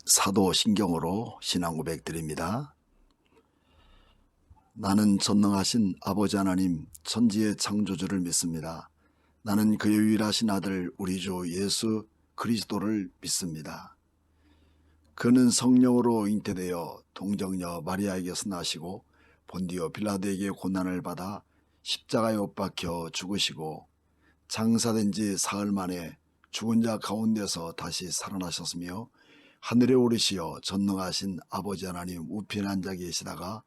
사도신경으로 신앙 고백 드립니다. 나는 전능하신 아버지 하나님 천지의 창조주를 믿습니다. 나는 그의 유일하신 아들 우리 주 예수 그리스도를 믿습니다. 그는 성령으로 잉태되어 동정녀 마리아에게서 나시고 본디오 빌라도에게 고난을 받아 십자가에 못 박혀 죽으시고 장사된 지 사흘 만에 죽은 자 가운데서 다시 살아나셨으며 하늘에 오르시어 전능하신 아버지 하나님 우편에 앉아 계시다가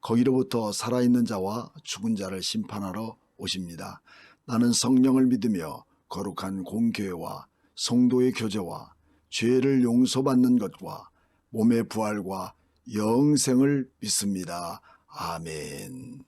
거기로부터 살아있는 자와 죽은 자를 심판하러 오십니다. 나는 성령을 믿으며 거룩한 공교회와 성도의 교제와 죄를 용서받는 것과 몸의 부활과 영생을 믿습니다. 아멘.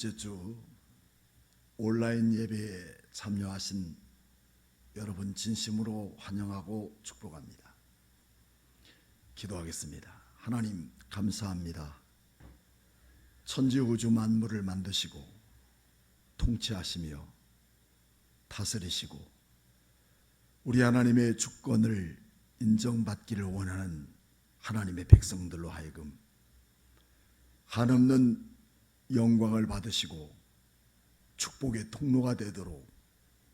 둘째 주 온라인 예배에 참여하신 여러분 진심으로 환영하고 축복합니다. 기도하겠습니다. 하나님 감사합니다. 천지우주 만물을 만드시고 통치하시며 다스리시고 우리 하나님의 주권을 인정받기를 원하는 하나님의 백성들로 하여금 한없는 영광을 받으시고 축복의 통로가 되도록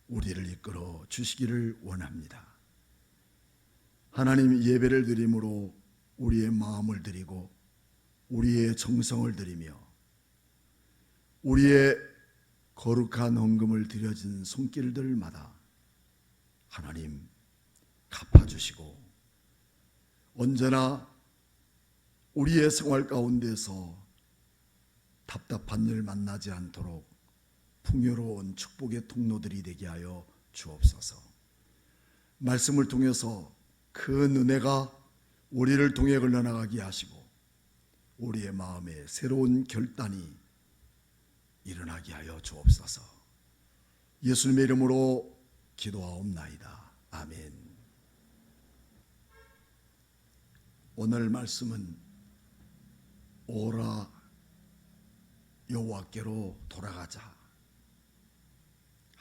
우리를 이끌어 주시기를 원합니다. 하나님 예배를 드림으로 우리의 마음을 드리고 우리의 정성을 드리며 우리의 거룩한 헌금을 드려진 손길들마다 하나님 갚아주시고 언제나 우리의 생활 가운데서 답답한 일 만나지 않도록 풍요로운 축복의 통로들이 되게 하여 주옵소서. 말씀을 통해서 큰 은혜가 우리를 통해 흘러나가게 하시고 우리의 마음에 새로운 결단이 일어나게 하여 주옵소서. 예수님의 이름으로 기도하옵나이다. 아멘. 오늘 말씀은 오라 여호와께로 돌아가자.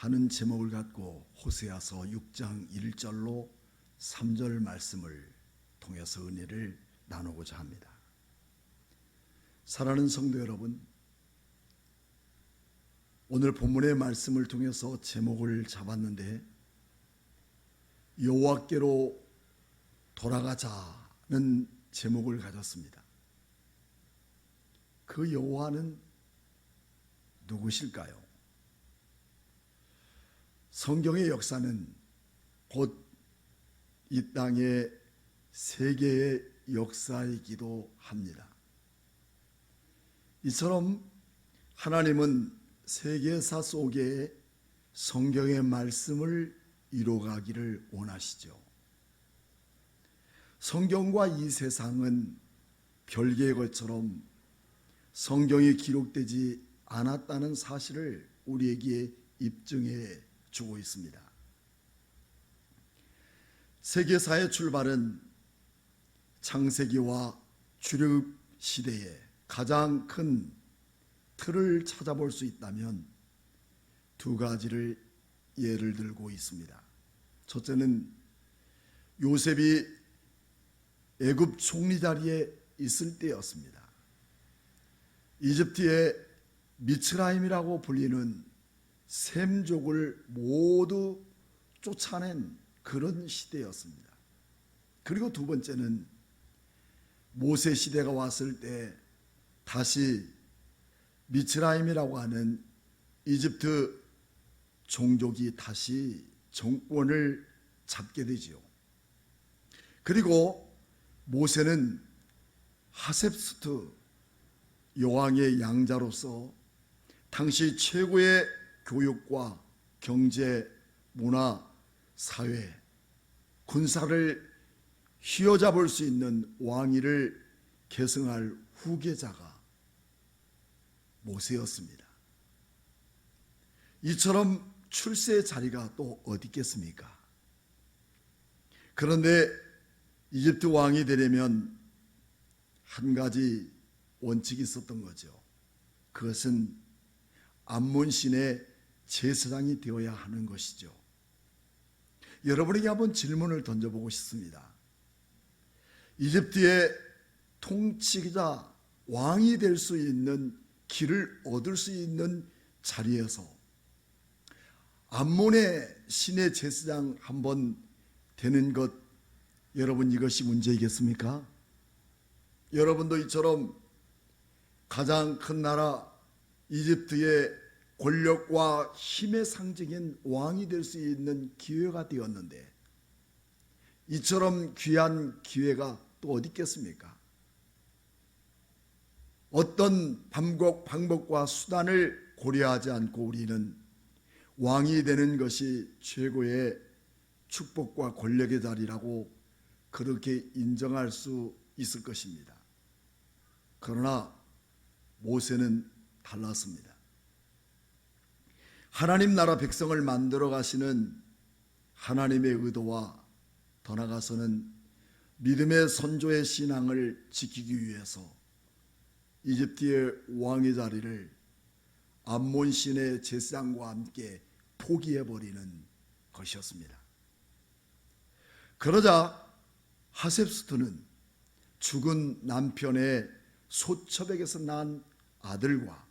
하는 제목을 갖고 호세아서 6장 1절로 3절 말씀을 통해서 은혜를 나누고자 합니다. 사랑하는 성도 여러분, 오늘 본문의 말씀을 통해서 제목을 잡았는데 여호와께로 돌아가자는 제목을 가졌습니다. 그 여호와는 누구실까요? 성경의 역사는 곧 이 땅의 세계의 역사이기도 합니다. 이처럼 하나님은 세계사 속에 성경의 말씀을 이루어가기를 원하시죠. 성경과 이 세상은 별개의 것처럼 성경이 기록되지 않았다는 사실을 우리에게 입증해 주고 있습니다. 세계사의 출발은 창세기와 출애굽 시대에 가장 큰 틀을 찾아볼 수 있다면 두 가지를 예를 들고 있습니다. 첫째는 요셉이 애굽 총리 자리에 있을 때였습니다. 이집트의 미츠라임이라고 불리는 셈족을 모두 쫓아낸 그런 시대였습니다. 그리고 두 번째는 모세 시대가 왔을 때 다시 미츠라임이라고 하는 이집트 종족이 다시 정권을 잡게 되지요. 그리고 모세는 하셉스트 여왕의 양자로서 당시 최고의 교육과 경제, 문화, 사회, 군사를 휘어잡을 수 있는 왕위를 계승할 후계자가 모세였습니다. 이처럼 출세의 자리가 또 어디 있겠습니까? 그런데 이집트 왕이 되려면 한 가지 원칙이 있었던 거죠. 그것은 암몬 신의 제사장이 되어야 하는 것이죠. 여러분에게 한번 질문을 던져보고 싶습니다. 이집트의 통치자 왕이 될 수 있는 길을 얻을 수 있는 자리에서 암몬의 신의 제사장 한번 되는 것, 여러분 이것이 문제이겠습니까? 여러분도 이처럼 가장 큰 나라 이집트의 권력과 힘의 상징인 왕이 될 수 있는 기회가 되었는데 이처럼 귀한 기회가 또 어디 있겠습니까? 어떤 방법과 수단을 고려하지 않고 우리는 왕이 되는 것이 최고의 축복과 권력의 자리라고 그렇게 인정할 수 있을 것입니다. 그러나 모세는 달랐습니다. 하나님 나라 백성을 만들어 가시는 하나님의 의도와 더 나아가서는 믿음의 선조의 신앙을 지키기 위해서 이집트의 왕의 자리를 암몬 신의 제사장과 함께 포기해버리는 것이었습니다. 그러자 하셉스트는 죽은 남편의 소첩에게서 난 아들과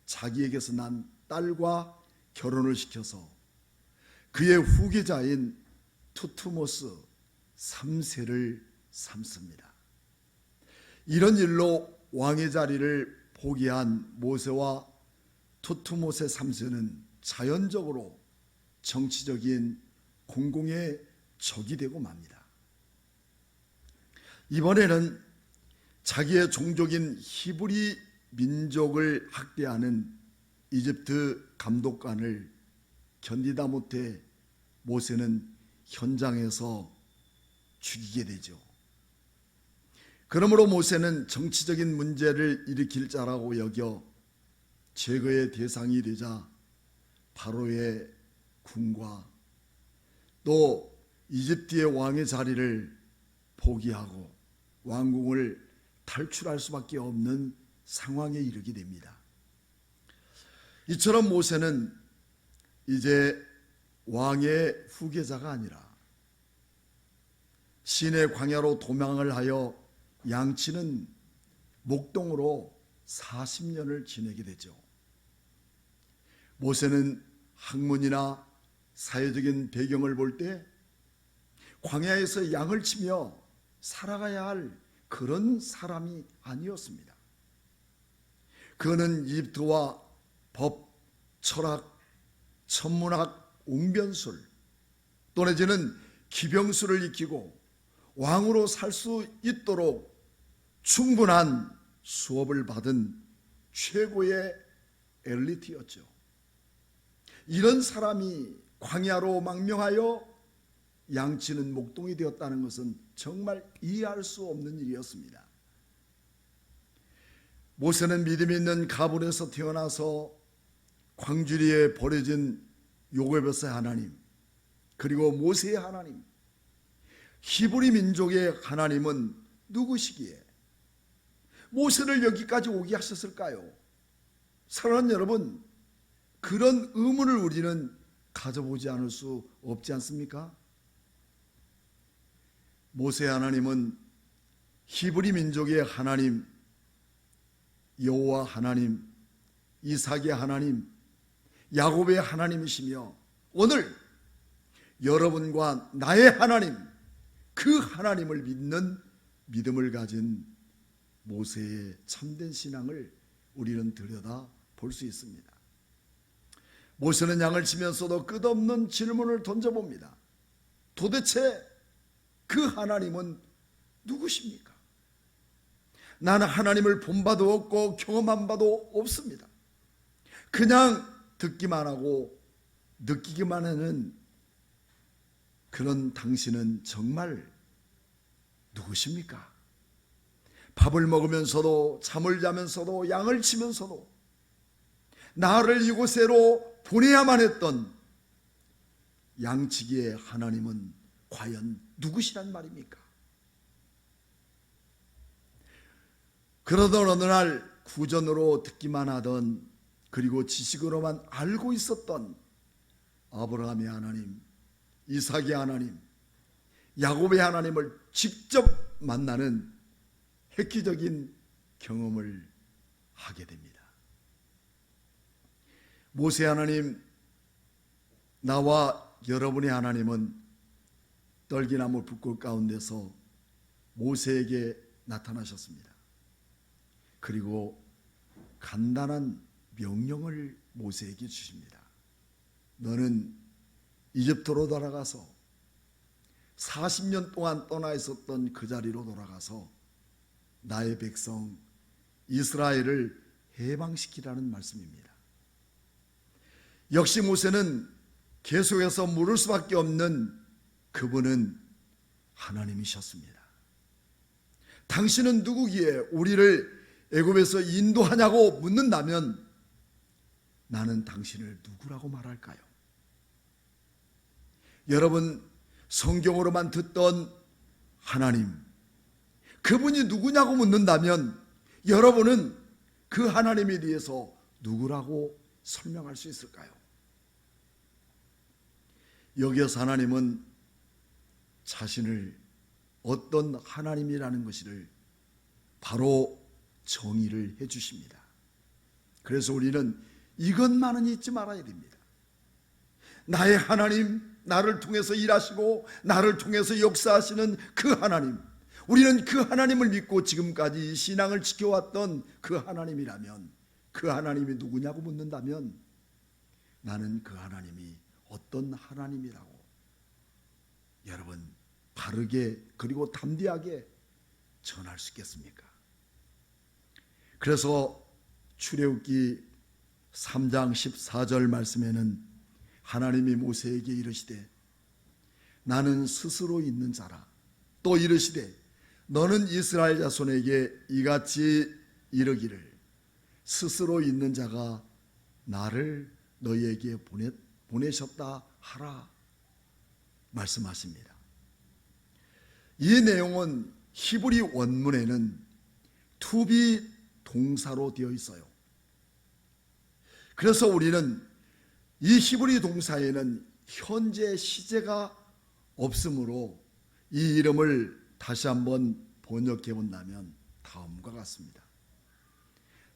자기에게서 난 딸과 결혼을 시켜서 그의 후계자인 투트모스 3세를 삼습니다. 이런 일로 왕의 자리를 포기한 모세와 투트모세 3세는 자연적으로 정치적인 공공의 적이 되고 맙니다. 이번에는 자기의 종족인 히브리 민족을 학대하는 이집트 감독관을 견디다 못해 모세는 현장에서 죽이게 되죠. 그러므로 모세는 정치적인 문제를 일으킬 자라고 여겨 제거의 대상이 되자 바로의 궁과 또 이집트의 왕의 자리를 포기하고 왕궁을 탈출할 수밖에 없는 상황에 이르게 됩니다. 이처럼 모세는 이제 왕의 후계자가 아니라 시내 광야로 도망을 하여 양치는 목동으로 40년을 지내게 되죠. 모세는 학문이나 사회적인 배경을 볼 때 광야에서 양을 치며 살아가야 할 그런 사람이 아니었습니다. 그는 이집트와 법, 철학, 천문학, 웅변술 또 내지는 기병술을 익히고 왕으로 살 수 있도록 충분한 수업을 받은 최고의 엘리트였죠. 이런 사람이 광야로 망명하여 양치는 목동이 되었다는 것은 정말 이해할 수 없는 일이었습니다. 모세는 믿음 있는 가불에서 태어나서 광주리에 버려진 요괴벳의 하나님, 그리고 모세의 하나님, 히브리 민족의 하나님은 누구시기에 모세를 여기까지 오게 하셨을까요? 사랑하는 여러분, 그런 의문을 우리는 가져보지 않을 수 없지 않습니까? 모세의 하나님은 히브리 민족의 하나님, 여호와 하나님, 이삭의 하나님, 야곱의 하나님이시며 오늘 여러분과 나의 하나님, 그 하나님을 믿는 믿음을 가진 모세의 참된 신앙을 우리는 들여다 볼 수 있습니다. 모세는 양을 치면서도 끝없는 질문을 던져봅니다. 도대체 그 하나님은 누구십니까? 나는 하나님을 본 바도 없고 경험한 바도 없습니다. 그냥 듣기만 하고 느끼기만 하는 그런 당신은 정말 누구십니까? 밥을 먹으면서도 잠을 자면서도 양을 치면서도 나를 이곳으로 보내야만 했던 양치기의 하나님은 과연 누구시란 말입니까? 그러던 어느 날 구전으로 듣기만 하던, 그리고 지식으로만 알고 있었던 아브라함의 하나님, 이삭의 하나님, 야곱의 하나님을 직접 만나는 획기적인 경험을 하게 됩니다. 모세 하나님, 나와 여러분의 하나님은 떨기나무 붓골 가운데서 모세에게 나타나셨습니다. 그리고 간단한 명령을 모세에게 주십니다. 너는 이집트로 돌아가서 40년 동안 떠나 있었던 그 자리로 돌아가서 나의 백성 이스라엘을 해방시키라는 말씀입니다. 역시 모세는 계속해서 물을 수밖에 없는 그분은 하나님이셨습니다. 당신은 누구기에 우리를 애굽에서 인도하냐고 묻는다면 나는 당신을 누구라고 말할까요? 여러분, 성경으로만 듣던 하나님, 그분이 누구냐고 묻는다면 여러분은 그 하나님에 대해서 누구라고 설명할 수 있을까요? 여기서 하나님은 자신을 어떤 하나님이라는 것을 바로 정의를 해 주십니다. 그래서 우리는 이것만은 잊지 말아야 됩니다. 나의 하나님, 나를 통해서 일하시고 나를 통해서 역사하시는 그 하나님, 우리는 그 하나님을 믿고 지금까지 신앙을 지켜왔던 그 하나님이라면, 그 하나님이 누구냐고 묻는다면 나는 그 하나님이 어떤 하나님이라고 여러분 바르게 그리고 담대하게 전할 수 있겠습니까? 그래서 출애굽기 3장 14절 말씀에는 하나님이 모세에게 이르시되 나는 스스로 있는 자라, 또 이르시되 너는 이스라엘 자손에게 이같이 이르기를 스스로 있는 자가 나를 너희에게 보내셨다 하라 말씀하십니다. 이 내용은 히브리 원문에는 투비 동사로 되어 있어요. 그래서 우리는 이 히브리 동사에는 현재 시제가 없으므로 이 이름을 다시 한번 번역해 본다면 다음과 같습니다.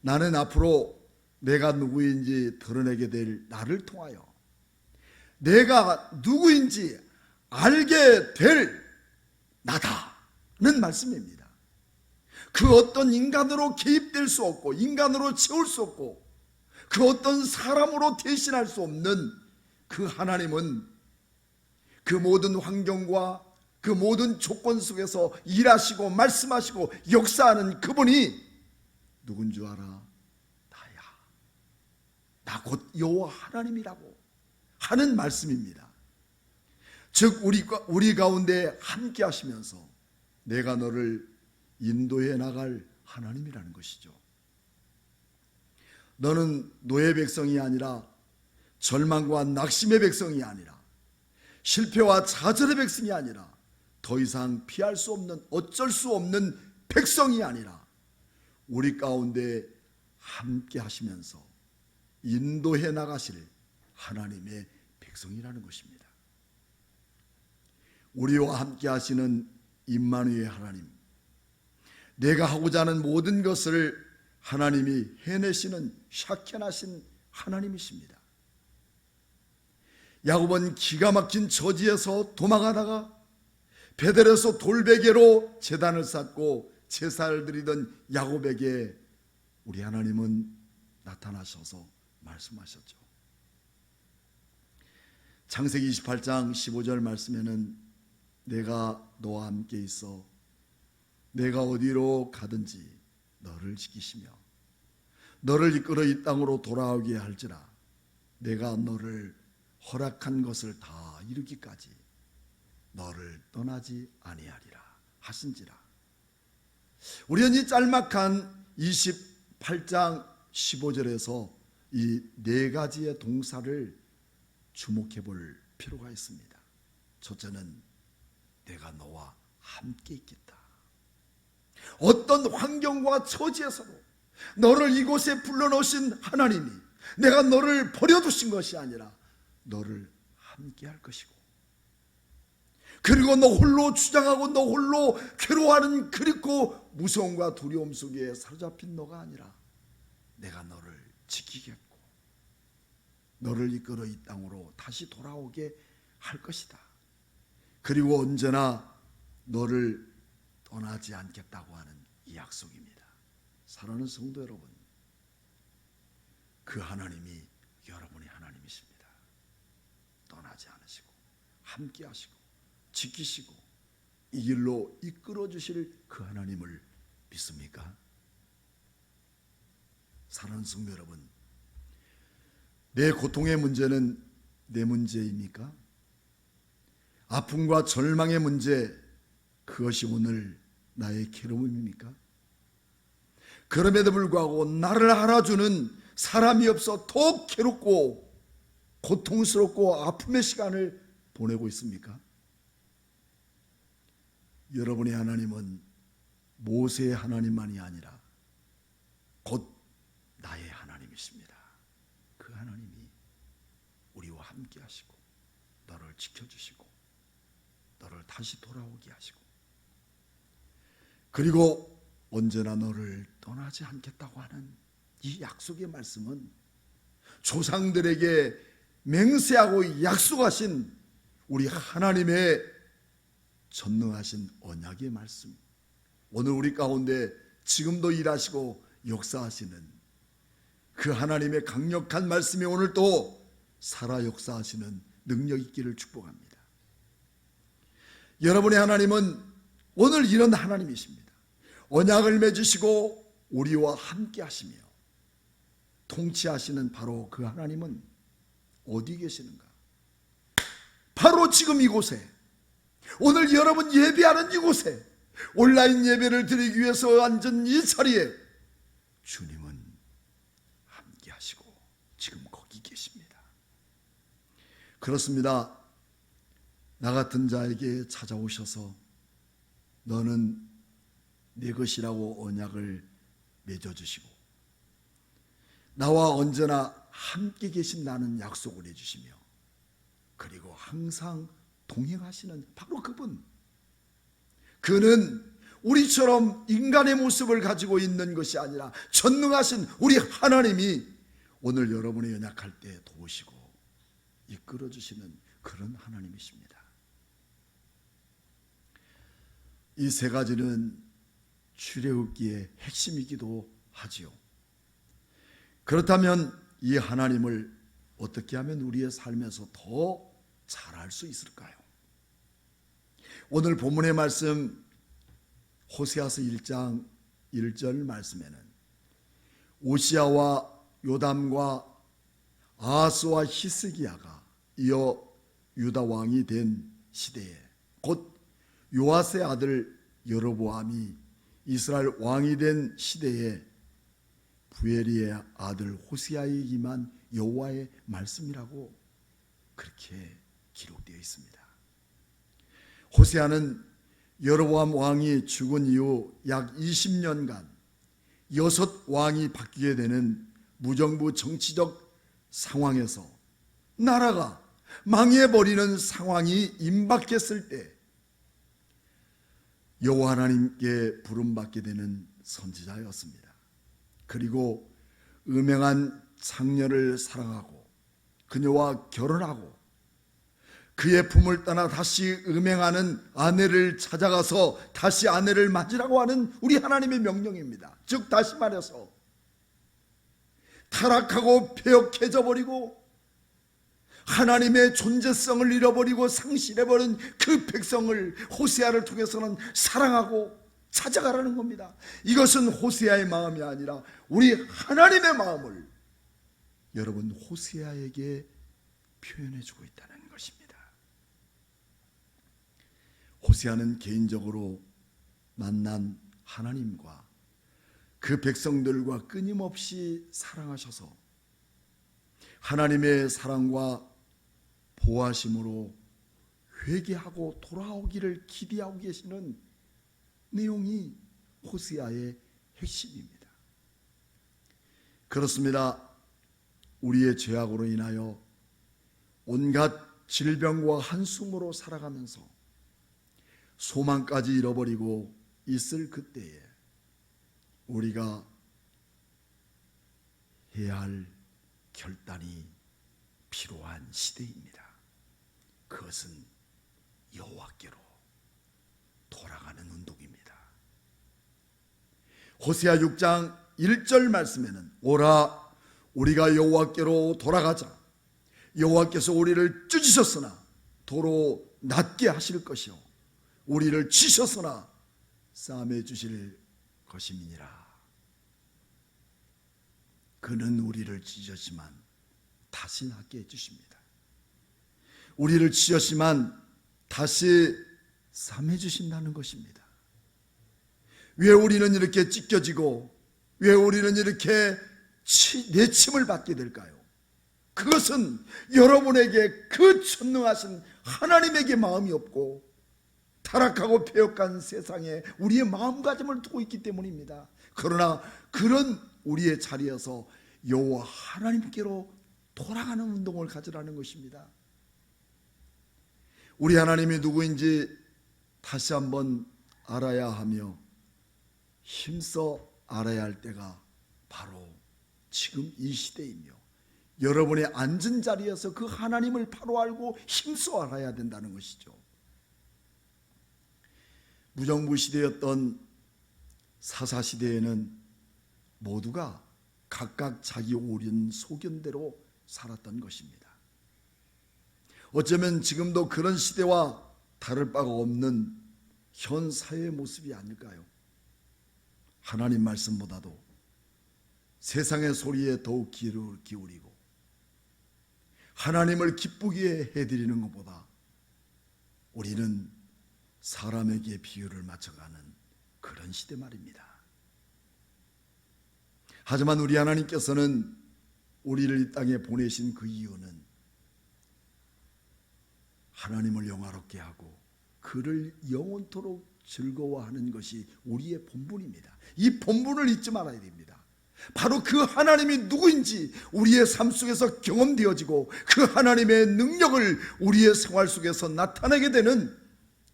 나는 앞으로 내가 누구인지 드러내게 될 나를 통하여 내가 누구인지 알게 될 나다는 말씀입니다. 그 어떤 인간으로 개입될 수 없고 인간으로 채울 수 없고 그 어떤 사람으로 대신할 수 없는 그 하나님은 그 모든 환경과 그 모든 조건 속에서 일하시고 말씀하시고 역사하는 그분이 누군 줄 알아? 나야. 나 곧 여호와 하나님이라고 하는 말씀입니다. 즉 우리 가운데 함께 하시면서 내가 너를 인도해 나갈 하나님이라는 것이죠. 너는 노예 백성이 아니라 절망과 낙심의 백성이 아니라 실패와 좌절의 백성이 아니라 더 이상 피할 수 없는 어쩔 수 없는 백성이 아니라 우리 가운데 함께 하시면서 인도해 나가실 하나님의 백성이라는 것입니다. 우리와 함께 하시는 임마누엘 하나님, 내가 하고자 하는 모든 것을 하나님이 해내시는 샤켄하신 하나님이십니다. 야곱은 기가 막힌 저지에서 도망하다가 베델에서 돌베개로 제단을 쌓고 제사를 드리던 야곱에게 우리 하나님은 나타나셔서 말씀하셨죠. 창세기 28장 15절 말씀에는 내가 너와 함께 있어 내가 어디로 가든지 너를 지키시며 너를 이끌어 이 땅으로 돌아오게 할지라 내가 너를 허락한 것을 다 이루기까지 너를 떠나지 아니하리라 하신지라. 우리는 이 짤막한 28장 15절에서 이 네 가지의 동사를 주목해 볼 필요가 있습니다. 첫째는 내가 너와 함께 있겠다. 어떤 환경과 처지에서도 너를 이곳에 불러놓으신 하나님이 내가 너를 버려두신 것이 아니라 너를 함께 할 것이고, 그리고 너 홀로 주장하고 너 홀로 괴로워하는 그립고 무서움과 두려움 속에 사로잡힌 너가 아니라 내가 너를 지키겠고 너를 이끌어 이 땅으로 다시 돌아오게 할 것이다. 그리고 언제나 너를 떠나지 않겠다고 하는 이 약속입니다. 사랑하는 성도 여러분, 그 하나님이 여러분의 하나님이십니다. 떠나지 않으시고 함께 하시고 지키시고 이 길로 이끌어 주실 그 하나님을 믿습니까? 사랑하는 성도 여러분, 내 고통의 문제는 내 문제입니까? 아픔과 절망의 문제, 그것이 오늘 나의 괴로움입니까? 그럼에도 불구하고 나를 알아주는 사람이 없어 더욱 괴롭고 고통스럽고 아픔의 시간을 보내고 있습니까? 여러분의 하나님은 모세의 하나님만이 아니라 곧 나의 하나님이십니다. 그 하나님이 우리와 함께 하시고 너를 지켜주시고 너를 다시 돌아오게 하시고 그리고 언제나 너를 떠나지 않겠다고 하는 이 약속의 말씀은 조상들에게 맹세하고 약속하신 우리 하나님의 전능하신 언약의 말씀, 오늘 우리 가운데 지금도 일하시고 역사하시는 그 하나님의 강력한 말씀이 오늘 또 살아 역사하시는 능력 있기를 축복합니다. 여러분의 하나님은 오늘 이런 하나님이십니다. 언약을 맺으시고 우리와 함께 하시며 통치하시는 바로 그 하나님은 어디 계시는가? 바로 지금 이곳에, 오늘 여러분 예배하는 이곳에, 온라인 예배를 드리기 위해서 앉은 이 자리에 주님은 함께 하시고 지금 거기 계십니다. 그렇습니다. 나 같은 자에게 찾아오셔서 너는 내 것이라고 언약을 맺어주시고 나와 언제나 함께 계신다는 약속을 해주시며 그리고 항상 동행하시는 바로 그분, 그는 우리처럼 인간의 모습을 가지고 있는 것이 아니라 전능하신 우리 하나님이 오늘 여러분의 연약할 때 도우시고 이끌어 주시는 그런 하나님이십니다. 이 세 가지는 출애굽기의 핵심이기도 하지요. 그렇다면 이 하나님을 어떻게 하면 우리의 삶에서 더 잘할 수 있을까요? 오늘 본문의 말씀 호세아서 1장 1절 말씀에는 오시아와 요담과 아하스와 히스기야가 이어 유다 왕이 된 시대에 곧 요아스의 아들 여로보암이 이스라엘 왕이 된 시대에 부엘리의 아들 호세아에게 임한 여호와의 말씀이라고 그렇게 기록되어 있습니다. 호세아는 여로보암 왕이 죽은 이후 약 20년간 6 왕이 바뀌게 되는 무정부 정치적 상황에서 나라가 망해버리는 상황이 임박했을 때 여호와 하나님께 부름받게 되는 선지자였습니다. 그리고 음행한 장녀를 사랑하고 그녀와 결혼하고 그의 품을 떠나 다시 음행하는 아내를 찾아가서 다시 아내를 맞으라고 하는 우리 하나님의 명령입니다. 즉 다시 말해서 타락하고 폐역해져 버리고 하나님의 존재성을 잃어버리고 상실해버린 그 백성을 호세아를 통해서는 사랑하고 찾아가라는 겁니다. 이것은 호세아의 마음이 아니라 우리 하나님의 마음을 여러분 호세아에게 표현해주고 있다는 것입니다. 호세아는 개인적으로 만난 하나님과 그 백성들과 끊임없이 사랑하셔서 하나님의 사랑과 보호하심으로 회개하고 돌아오기를 기대하고 계시는 내용이 호세아의 핵심입니다. 그렇습니다. 우리의 죄악으로 인하여 온갖 질병과 한숨으로 살아가면서 소망까지 잃어버리고 있을 그때에 우리가 해야 할 결단이 필요한 시대입니다. 그것은 여호와께로 돌아가는 운동입니다. 호세아 6장 1절 말씀에는 오라 우리가 여호와께로 돌아가자. 여호와께서 우리를 찢으셨으나 도로 낫게 하실 것이요 우리를 치셨으나 싸매 주실 것임이니라. 그는 우리를 찢었지만 다시 낫게 해주십니다. 우리를 치셨지만 다시 싸매 주신다는 것입니다. 왜 우리는 이렇게 찢겨지고 왜 우리는 이렇게 내침을 받게 될까요? 그것은 여러분에게 그 전능하신 하나님에게 마음이 없고 타락하고 폐역한 세상에 우리의 마음가짐을 두고 있기 때문입니다. 그러나 그런 우리의 자리에서 여호와 하나님께로 돌아가는 운동을 가지라는 것입니다. 우리 하나님이 누구인지 다시 한번 알아야 하며 힘써 알아야 할 때가 바로 지금 이 시대이며 여러분의 앉은 자리에서 그 하나님을 바로 알고 힘써 알아야 된다는 것이죠. 무정부 시대였던 사사시대에는 모두가 각각 자기 옳은 소견대로 살았던 것입니다. 어쩌면 지금도 그런 시대와 다를 바가 없는 현 사회의 모습이 아닐까요? 하나님 말씀보다도 세상의 소리에 더욱 귀를 기울이고 하나님을 기쁘게 해드리는 것보다 우리는 사람에게 비유를 맞춰가는 그런 시대 말입니다. 하지만 우리 하나님께서는 우리를 이 땅에 보내신 그 이유는 하나님을 영화롭게 하고 그를 영원토록 즐거워하는 것이 우리의 본분입니다. 이 본분을 잊지 말아야 됩니다. 바로 그 하나님이 누구인지 우리의 삶 속에서 경험되어지고 그 하나님의 능력을 우리의 생활 속에서 나타내게 되는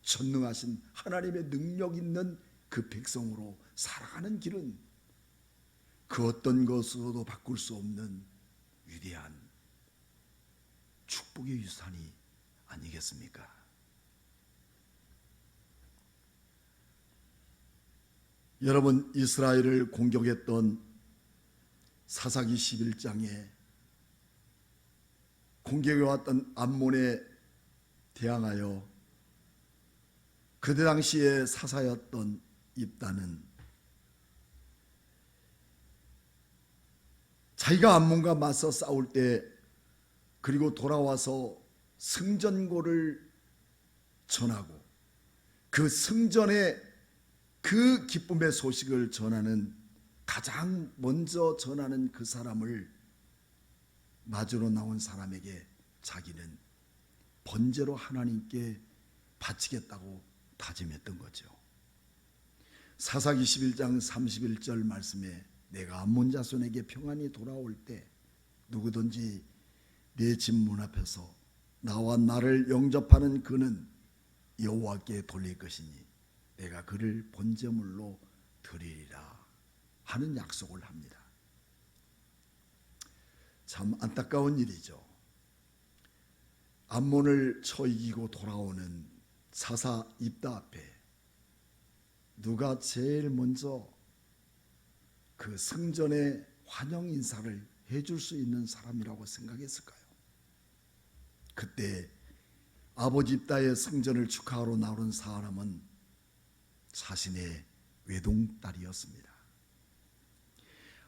전능하신 하나님의 능력 있는 그 백성으로 살아가는 길은 그 어떤 것으로도 바꿀 수 없는 위대한 축복의 유산이 아니겠습니까? 여러분, 이스라엘을 공격했던 사사기 11장에 공격해왔던 암몬에 대항하여 그때 당시에 사사였던 입다는 자기가 암몬과 맞서 싸울 때 그리고 돌아와서 승전고를 전하고 그 승전의 그 기쁨의 소식을 전하는 가장 먼저 전하는 그 사람을 맞으러 나온 사람에게 자기는 번제로 하나님께 바치겠다고 다짐했던 거죠. 사사기 11장 31절 말씀에 내가 암몬 자손에게 평안히 돌아올 때 누구든지 내 집 문 앞에서 나와 나를 영접하는 그는 여호와께 돌릴 것이니 내가 그를 번제물로 드리리라 하는 약속을 합니다. 참 안타까운 일이죠. 암몬을 쳐 이기고 돌아오는 사사 입다 앞에 누가 제일 먼저 그 승전의 환영 인사를 해줄 수 있는 사람이라고 생각했을까요? 그때 아버지 입다의 승전을 축하하러 나오는 사람은 자신의 외동딸이었습니다.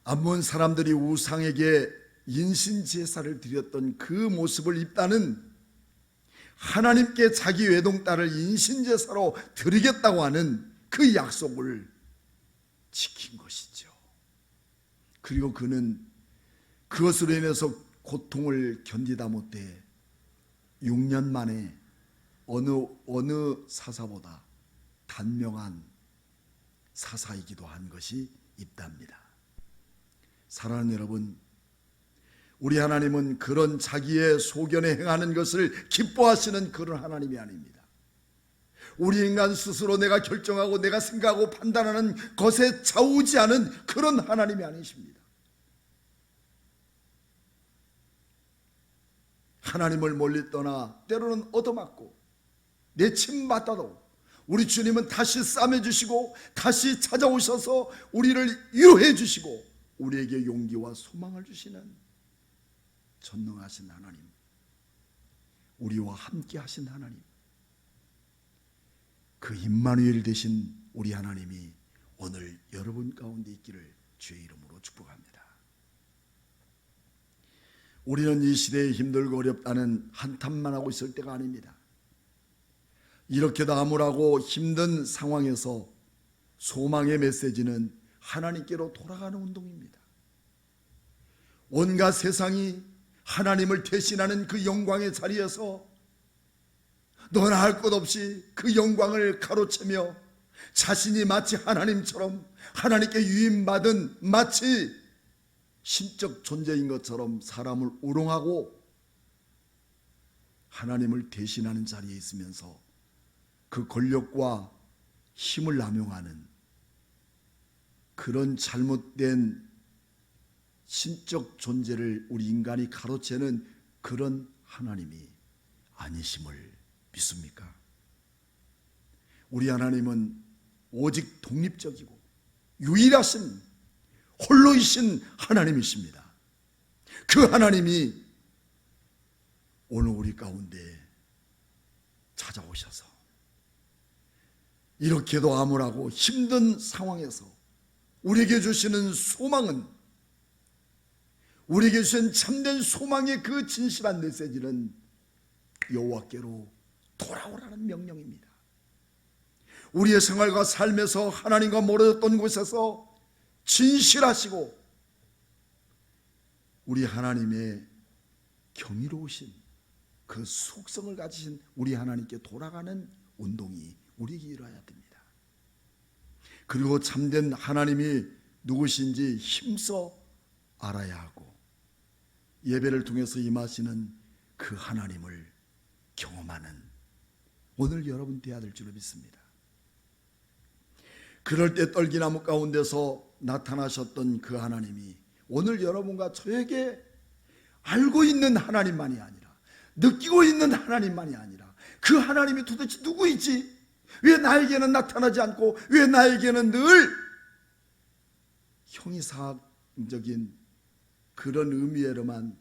암몬 사람들이 우상에게 인신 제사를 드렸던 그 모습을 입다는 하나님께 자기 외동딸을 인신 제사로 드리겠다고 하는 그 약속을 지킨 것이죠. 그리고 그는 그것으로 인해서 고통을 견디다 못해 6년 만에 어느 사사보다 단명한 사사이기도 한 것이 입다입니다. 사랑하는 여러분, 우리 하나님은 그런 자기의 소견에 행하는 것을 기뻐하시는 그런 하나님이 아닙니다. 우리 인간 스스로 내가 결정하고 내가 생각하고 판단하는 것에 좌우지하는 그런 하나님이 아니십니다. 하나님을 멀리 떠나 때로는 얻어맞고 내침 맞다도 우리 주님은 다시 싸매주시고 다시 찾아오셔서 우리를 위로해 주시고 우리에게 용기와 소망을 주시는 전능하신 하나님, 우리와 함께 하신 하나님, 그 임마누엘 되신 우리 하나님이 오늘 여러분 가운데 있기를 주의 이름으로 축복합니다. 우리는 이 시대에 힘들고 어렵다는 한탄만 하고 있을 때가 아닙니다. 이렇게도 암울하고 힘든 상황에서 소망의 메시지는 하나님께로 돌아가는 운동입니다. 온갖 세상이 하나님을 대신하는 그 영광의 자리에서 너나 할 것 없이 그 영광을 가로채며 자신이 마치 하나님처럼 하나님께 유임받은 마치 신적 존재인 것처럼 사람을 우롱하고 하나님을 대신하는 자리에 있으면서 그 권력과 힘을 남용하는 그런 잘못된 신적 존재를 우리 인간이 가로채는 그런 하나님이 아니심을 믿습니까? 우리 하나님은 오직 독립적이고 유일하신 홀로이신 하나님이십니다. 그 하나님이 오늘 우리 가운데 찾아오셔서 이렇게도 암울하고 힘든 상황에서 우리에게 주시는 소망은, 우리에게 주신 참된 소망의 그 진실한 메시지는 여호와께로 돌아오라는 명령입니다. 우리의 생활과 삶에서 하나님과 멀어졌던 곳에서 진실하시고 우리 하나님의 경이로우신 그 속성을 가지신 우리 하나님께 돌아가는 운동이 우리에게 일어나야 됩니다. 그리고 참된 하나님이 누구신지 힘써 알아야 하고 예배를 통해서 임하시는 그 하나님을 경험하는 오늘 여러분 되어야 될 줄로 믿습니다. 그럴 때 떨기나무 가운데서 나타나셨던 그 하나님이 오늘 여러분과 저에게 알고 있는 하나님만이 아니라 느끼고 있는 하나님만이 아니라 그 하나님이 도대체 누구이지? 왜 나에게는 나타나지 않고 왜 나에게는 늘 형이상적인 그런 의미에로만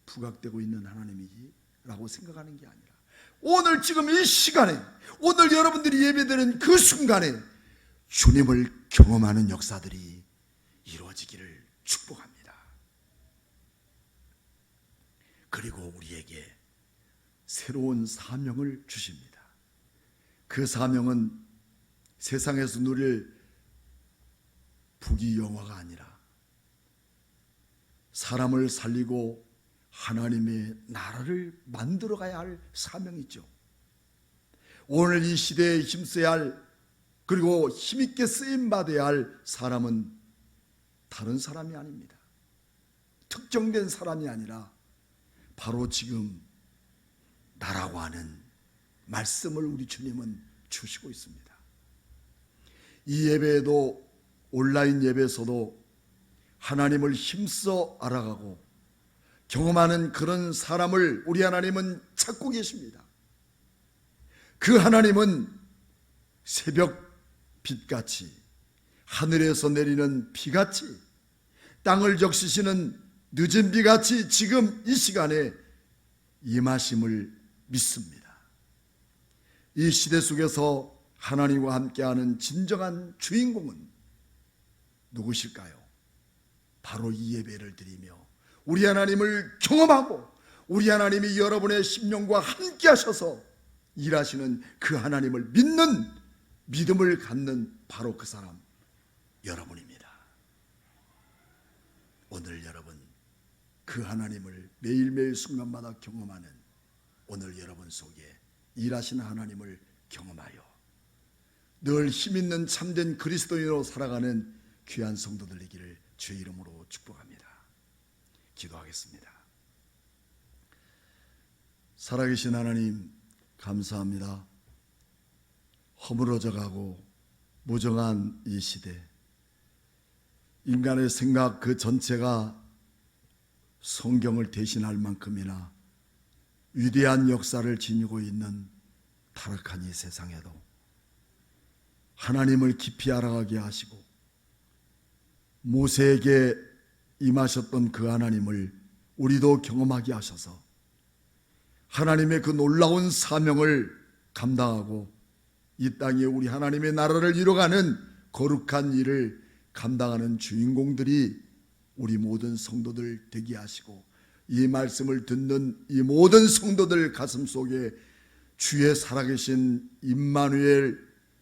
부각되고 있는 하나님이지? 라고 생각하는 게 아니라 오늘 지금 이 시간에 오늘 여러분들이 예배드리는 그 순간에 주님을 경험하는 역사들이 이루어지기를 축복합니다. 그리고 우리에게 새로운 사명을 주십니다. 그 사명은 세상에서 누릴 부귀영화가 아니라 사람을 살리고 하나님의 나라를 만들어가야 할 사명이죠. 오늘 이 시대에 힘써야 할 그리고 힘있게 쓰임받아야 할 사람은 다른 사람이 아닙니다. 특정된 사람이 아니라 바로 지금 나라고 하는 말씀을 우리 주님은 주시고 있습니다. 이 예배에도 온라인 예배에서도 하나님을 힘써 알아가고 경험하는 그런 사람을 우리 하나님은 찾고 계십니다. 그 하나님은 새벽 빛같이 하늘에서 내리는 비같이 땅을 적시시는 늦은 비같이 지금 이 시간에 임하심을 믿습니다. 이 시대 속에서 하나님과 함께하는 진정한 주인공은 누구실까요? 바로 이 예배를 드리며 우리 하나님을 경험하고 우리 하나님이 여러분의 심령과 함께 하셔서 일하시는 그 하나님을 믿는 믿음을 갖는 바로 그 사람 여러분입니다. 오늘 여러분 그 하나님을 매일매일 순간마다 경험하는 오늘 여러분 속에 일하시는 하나님을 경험하여 늘 힘있는 참된 그리스도인으로 살아가는 귀한 성도들 되기를 주의 이름으로 축복합니다. 기도하겠습니다. 살아계신 하나님 감사합니다. 허물어져 가고 무정한 이 시대, 인간의 생각 그 전체가 성경을 대신할 만큼이나 위대한 역사를 지니고 있는 타락한 이 세상에도 하나님을 깊이 알아가게 하시고 모세에게 임하셨던 그 하나님을 우리도 경험하게 하셔서 하나님의 그 놀라운 사명을 감당하고 이 땅에 우리 하나님의 나라를 이뤄가는 거룩한 일을 감당하는 주인공들이 우리 모든 성도들 되게 하시고 이 말씀을 듣는 이 모든 성도들 가슴 속에 주의 살아계신 임마누엘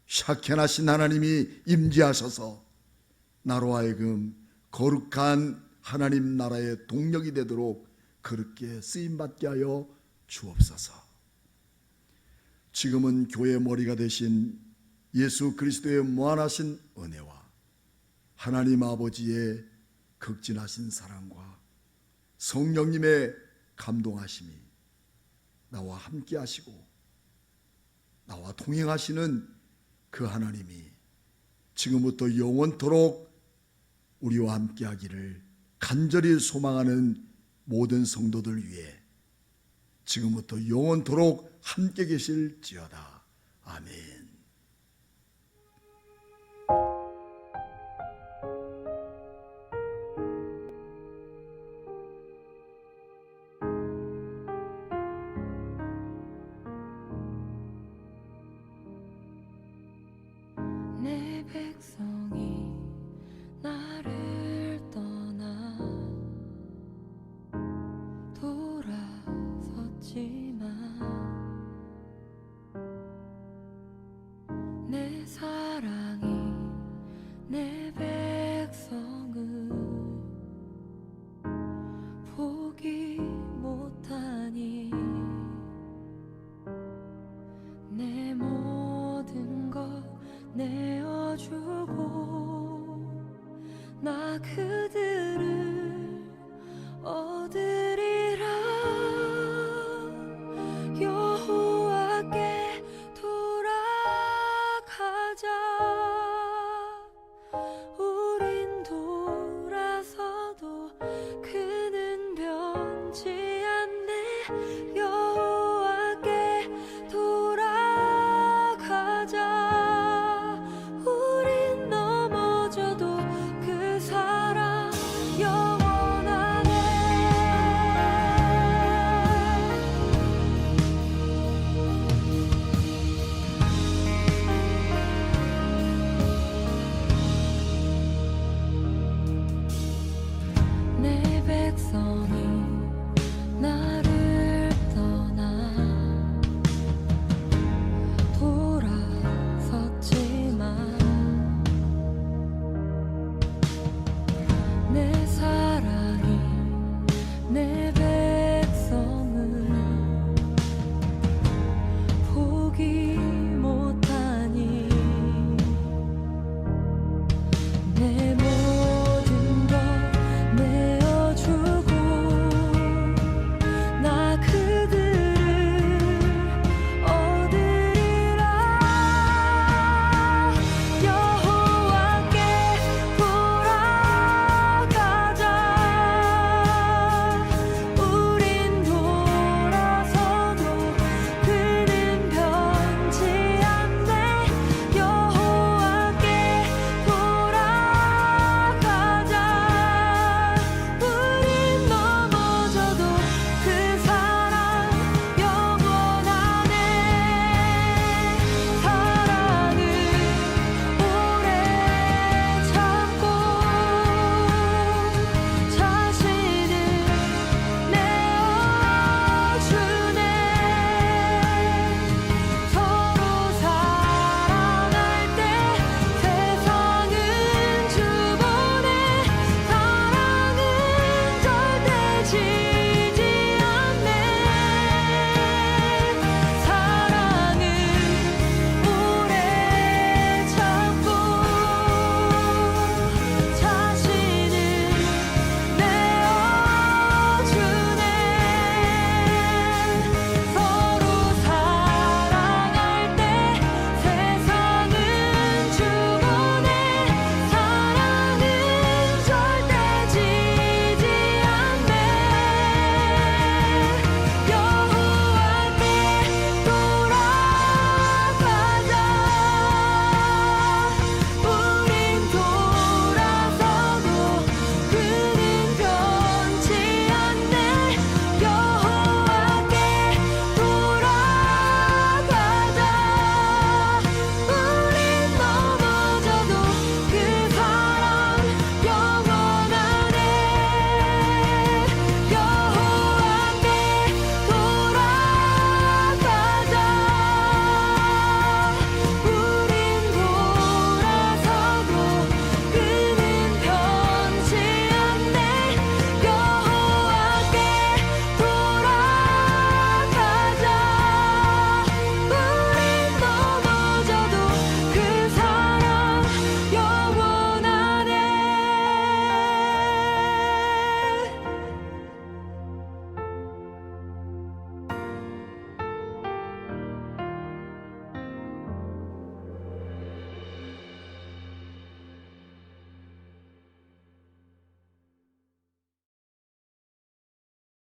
샤케나신 하나님이 임재하셔서 나로 하여금 거룩한 하나님 나라의 동력이 되도록 그렇게 쓰임받게 하여 주옵소서. 지금은 교회 머리가 되신 예수 그리스도의 무한하신 은혜와 하나님 아버지의 극진하신 사랑과 성령님의 감동하심이 나와 함께 하시고 나와 동행하시는 그 하나님이 지금부터 영원토록 우리와 함께 하기를 간절히 소망하는 모든 성도들 위해 지금부터 영원토록 함께 계실지어다. 아멘. 내 백성이 나를 떠나 돌아섰지만 요